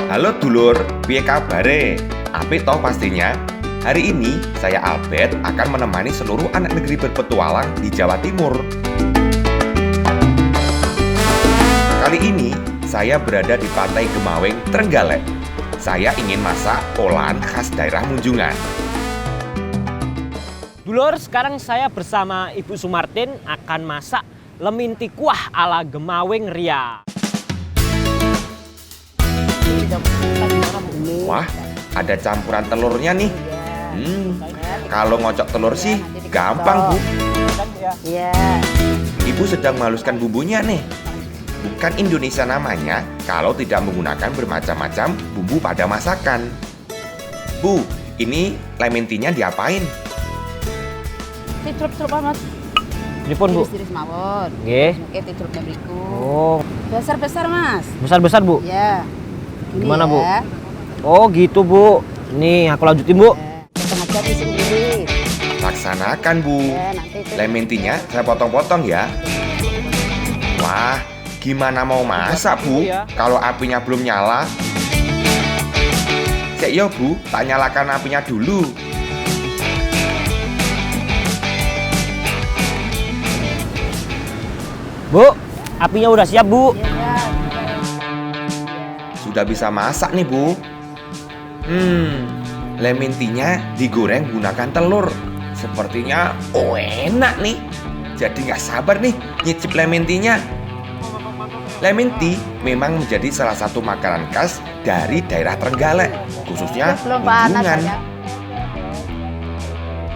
Halo dulur, piye kabare? Apik toh pastinya? Hari ini saya Albert akan menemani seluruh anak negeri berpetualang di Jawa Timur. Kali ini saya berada di Pantai Gemaweng, Trenggalek. Saya ingin masak olahan khas daerah Munjungan. Dulur, sekarang saya bersama Ibu Sumartin akan masak leminti kuah ala Gemaweng Ria. Wah, ada campuran telurnya nih. Kalau ngocok telur sih gampang, Bu. Iya. Ibu sedang menghaluskan bumbunya nih. Bukan Indonesia namanya kalau tidak menggunakan bermacam-macam bumbu pada masakan. Bu, ini lementinya diapain? Ticup-ticup Mas. Telepon, Bu. Tiris mawon. Nggih. Oke, ticup mriku. Oh, Besar-besar, Mas. besar-besar, Bu. Ya. Gimana, Bu? Ya. Oh, gitu, Bu. Nih, aku lanjutin, Bu. Setengah jam isi dulu. Laksanakan, Bu. Ya, nanti itu. Lementinya saya potong-potong ya. Wah, gimana mau masak, Bu? Kalau apinya belum nyala. Cek yo, Bu, tak nyalakan apinya dulu. Bu, apinya udah siap, Bu. Ya. Sudah bisa masak nih, Bu. Lementinya digoreng gunakan telur. Sepertinya enak nih. Jadi nggak sabar nih nyicip lementinya. Lementi memang menjadi salah satu makanan khas dari daerah Trenggalek, khususnya Belum panas Munjungan. ya.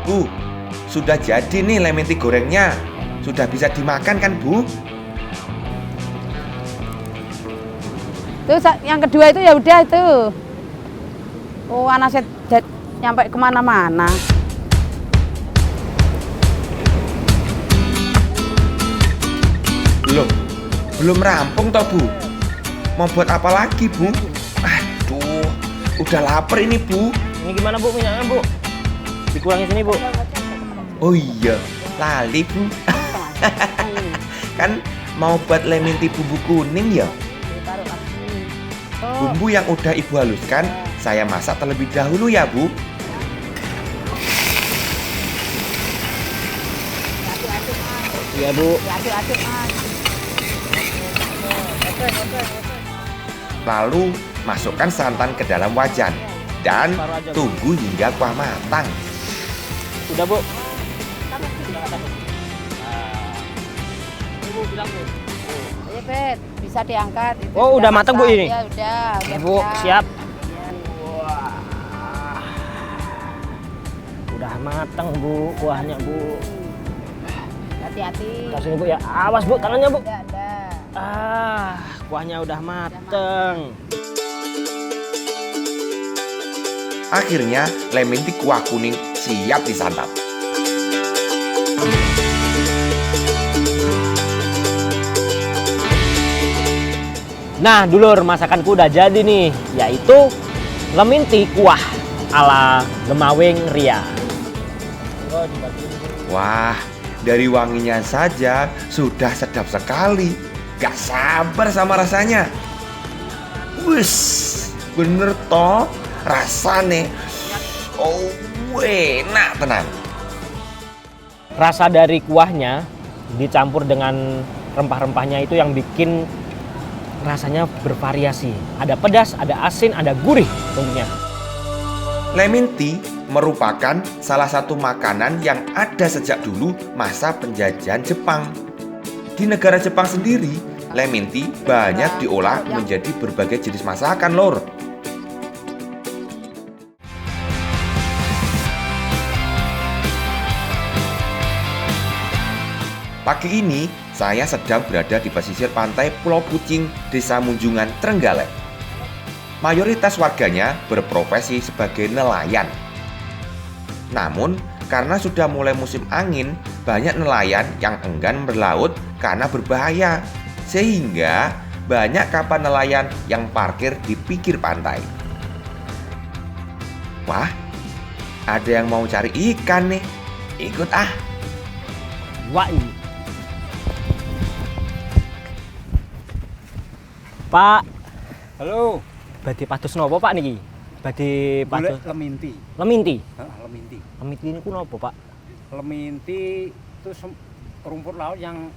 Bu, sudah jadi nih lementi gorengnya. Sudah bisa dimakan kan, Bu? Tuh yang kedua itu ya udah itu. Oh, anaknya nyampe kemana-mana. Belum rampung toh, Bu? Mau buat apa lagi, Bu? Aduh, udah lapar ini, Bu. Ini gimana, Bu, minyaknya, Bu? Dikurangi sini, Bu. Oh iya, lali, Bu. Kan mau buat lementi bumbu kuning ya. Ditaruh lagi. Tuh. Bumbu yang udah Ibu haluskan, saya masak terlebih dahulu ya, Bu. Iya, Bu. Diaduk-aduk, Mas. Lalu masukkan santan ke dalam wajan dan tunggu hingga kuah matang. Udah, Bu. Iya, Bet. Bisa diangkat. Itu Oh, udah matang, Bu, masak. ini? Ya, udah Bu, siap. Iya. Udah matang, Bu, kuahnya, Bu. Hati-hati. Kasih ini, Bu, ya. Awas, Bu, tangannya, Bu. Ada. Kuahnya udah mateng. Akhirnya, lementi kuah kuning siap disantap. Nah, dulur, masakanku udah jadi nih, yaitu leminti kuah ala Gemaweng Ria. Wah, dari wanginya saja sudah sedap sekali. Gak sabar sama rasanya. Wus, bener toh rasanya. Oh, enak tenang. Rasa dari kuahnya dicampur dengan rempah-rempahnya itu yang bikin rasanya bervariasi. Ada pedas, ada asin, ada gurih tentunya. Lementi merupakan salah satu makanan yang ada sejak dulu masa penjajahan Jepang. Di negara Jepang sendiri, lementi banyak diolah menjadi berbagai jenis masakan, lor. Pagi ini, saya sedang berada di pesisir pantai Pulau Pucing, Desa Munjungan, Trenggalek. Mayoritas warganya berprofesi sebagai nelayan. Namun, karena sudah mulai musim angin, banyak nelayan yang enggan berlaut karena berbahaya. Sehingga banyak kapal nelayan yang parkir di pinggir pantai. Wah, ada yang mau cari ikan nih. Ikut ah. Wah, Pak, Halo, badhe pados napa Pak niki? Badhe pados golek leminti. leminti. Leminti. Leminti niku napa Pak? Leminti itu rumput laut yang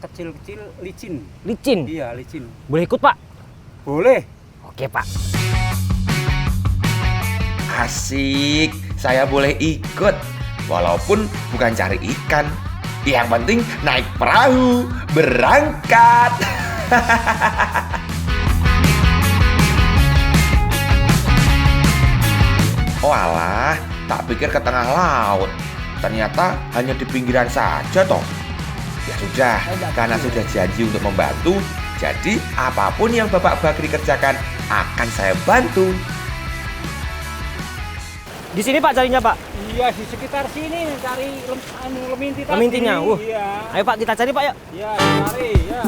kecil-kecil licin. Licin. Iya, licin. Boleh ikut Pak? Boleh. Oke Pak. Asik, saya boleh ikut. Walaupun bukan cari ikan. Yang penting naik perahu, berangkat. Oh alah, tak pikir ke tengah laut. Ternyata hanya di pinggiran saja toh. Ya sudah, karena sudah janji untuk membantu, jadi apapun yang Bapak Bakri kerjakan akan saya bantu. Di sini Pak carinya Pak. Iya, di sekitar sini cari leminti tadi. Lemintinya. Iya. Ayo Pak kita cari Pak yuk. Iya, cari, ya.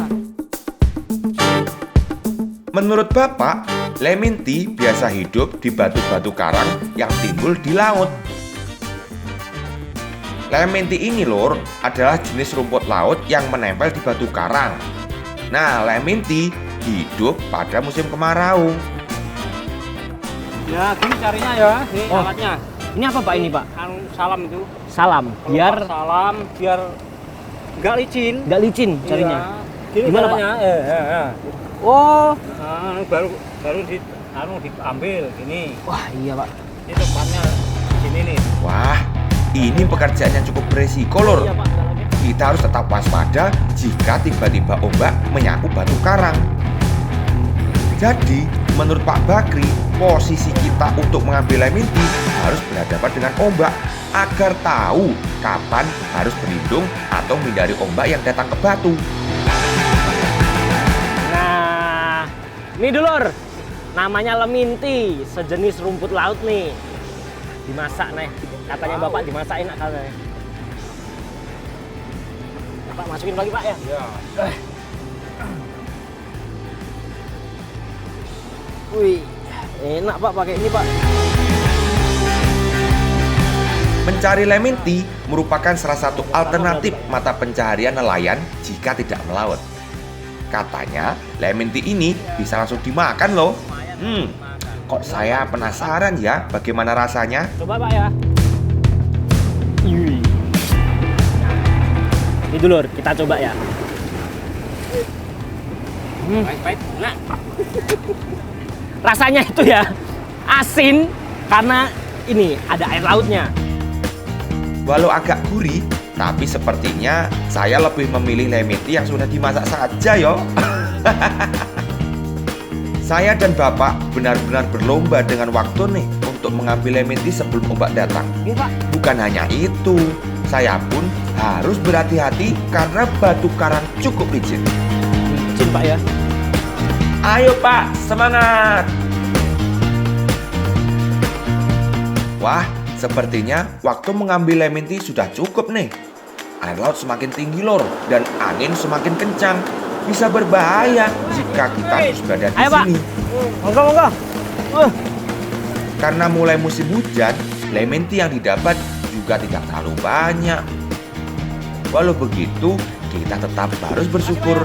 Menurut Bapak, leminti biasa hidup di batu-batu karang yang timbul di laut. Leminti ini lur adalah jenis rumput laut yang menempel di batu karang. Nah, leminti hidup pada musim kemarau. Ya, gini carinya ya, ini Oh. alatnya. Ini apa Pak ini Pak? Salam itu. Salam. Biar Kelopak salam, biar nggak licin. nggak licin carinya. Iya. Gini Gimana, Pak? caranya. Ya. Oh. Nah, baru diambil gini. Wah iya Pak. Ini tempatnya sini nih. Wah, ini pekerjaan yang cukup beresiko lur. Iya Pak. Kita harus tetap waspada jika tiba-tiba ombak menyapu batu karang. Jadi, menurut Pak Bakri, posisi kita untuk mengambil leminti harus berhadapan dengan ombak agar tahu kapan harus berlindung atau menghindari ombak yang datang ke batu. Nah, ini dulur. Namanya leminti, sejenis rumput laut nih. Dimasak nih. Katanya Bapak dimasakin katanya. Bapak masukin lagi Pak ya. Ya. Wih, enak Pak pakai ini Pak. Mencari leminti merupakan salah satu alternatif mata pencaharian nelayan jika tidak melaut. Katanya, leminti ini bisa langsung dimakan loh. Kok saya penasaran ya bagaimana rasanya? Coba Pak ya. Wih. Ini dulur, kita coba ya. Baik. Nah, Rasanya itu ya asin karena ini ada air lautnya. Walau agak gurih, tapi sepertinya saya lebih memilih leminti yang sudah dimasak saja yo. Saya dan Bapak benar-benar berlomba dengan waktu nih untuk mengambil leminti sebelum ombak datang. Iya Pak. Bukan hanya itu, saya pun harus berhati-hati karena batu karang cukup licin. Licin Pak ya. Ayo Pak, semangat! Wah, sepertinya waktu mengambil leminti sudah cukup nih. Air laut semakin tinggi lor dan angin semakin kencang. Bisa berbahaya jika kita terus berada di Ayo, Pak. sini. Monggo. Karena mulai musim hujan, leminti yang didapat juga tidak terlalu banyak. Walau begitu, kita tetap harus bersyukur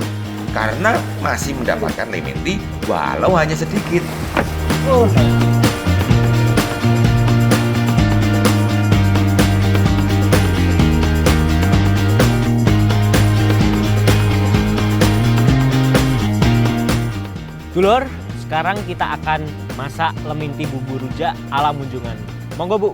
karena masih mendapatkan leminti walau hanya sedikit. Dulur, sekarang kita akan masak leminti bumbu rujak ala Munjungan. Monggo Bu.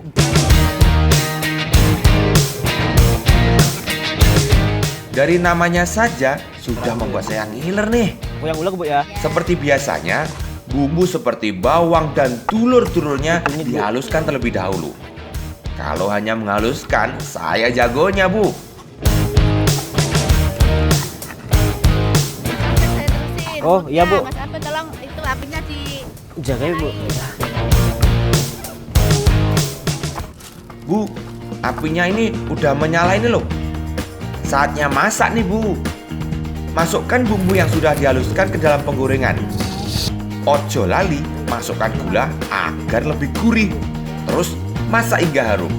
Dari namanya saja sudah membuat saya ngiler nih. Goyang ulang Bu ya. Seperti biasanya, bumbu seperti bawang dan dulur-dulurnya dihaluskan terlebih dahulu. Kalau hanya menghaluskan, saya jagonya Bu. Oh, iya, Bu. Mas Argo tolong itu apinya di Jagain Bu. Bu, apinya ini udah menyala ini loh. Saatnya masak nih Bu. Masukkan bumbu yang sudah dihaluskan ke dalam penggorengan. Ojo lali, masukkan gula agar lebih gurih. Terus masak hingga harum.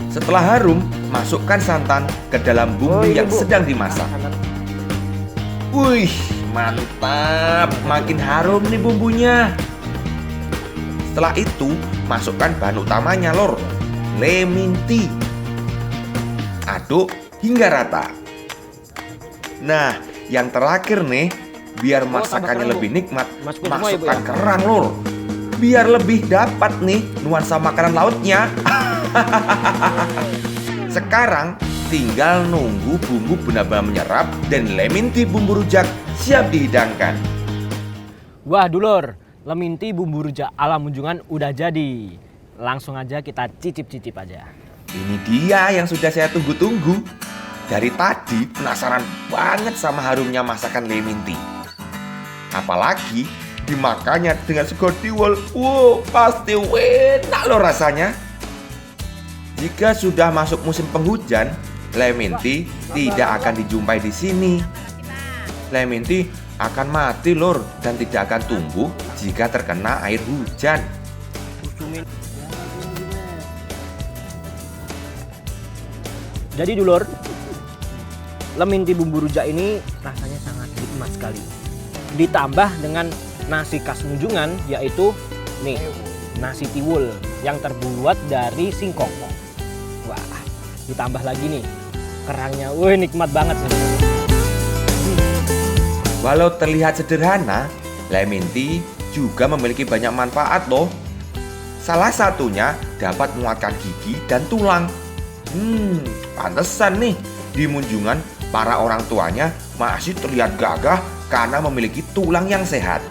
Setelah harum, masukkan santan ke dalam bumbu yang sedang dimasak. Wih, mantap. Makin harum nih bumbunya. Setelah itu, masukkan bahan utamanya, Lor. Lemon tea. Aduk hingga rata. Nah, yang terakhir nih, biar masakannya kerang, Bu. lebih nikmat, Masukin semua ya, Bu, masukkan ya? kerang, Lor. Biar lebih dapat nih nuansa makanan lautnya. Sekarang tinggal nunggu bumbu benar-benar menyerap dan lemon tea bumbu rujak siap dihidangkan. Wah dulur, lemon tea bumbu rujak ala Munjungan udah jadi. Langsung aja kita cicip-cicip aja. Ini dia yang sudah saya tunggu-tunggu. Dari tadi penasaran banget sama harumnya masakan lemon tea. Apalagi dimakannya dengan sego tiwul. Wow, pasti enak loh rasanya. Jika sudah masuk musim penghujan, lemon tea tidak akan dijumpai di sini. Lemon tea akan mati, Lur, dan tidak akan tumbuh jika terkena air hujan. Jadi dulur, lemon tea bumbu rujak ini rasanya sangat nikmat sekali. Ditambah dengan nasi khas Munjungan, yaitu nih, nasi tiwul yang terbuat dari singkong. Wah, ditambah lagi nih kerangnya, wih nikmat banget nih. Walau terlihat sederhana, lemon tea juga memiliki banyak manfaat loh. Salah satunya dapat menguatkan gigi dan tulang. Pantesan nih di Munjungan para orang tuanya masih terlihat gagah karena memiliki tulang yang sehat.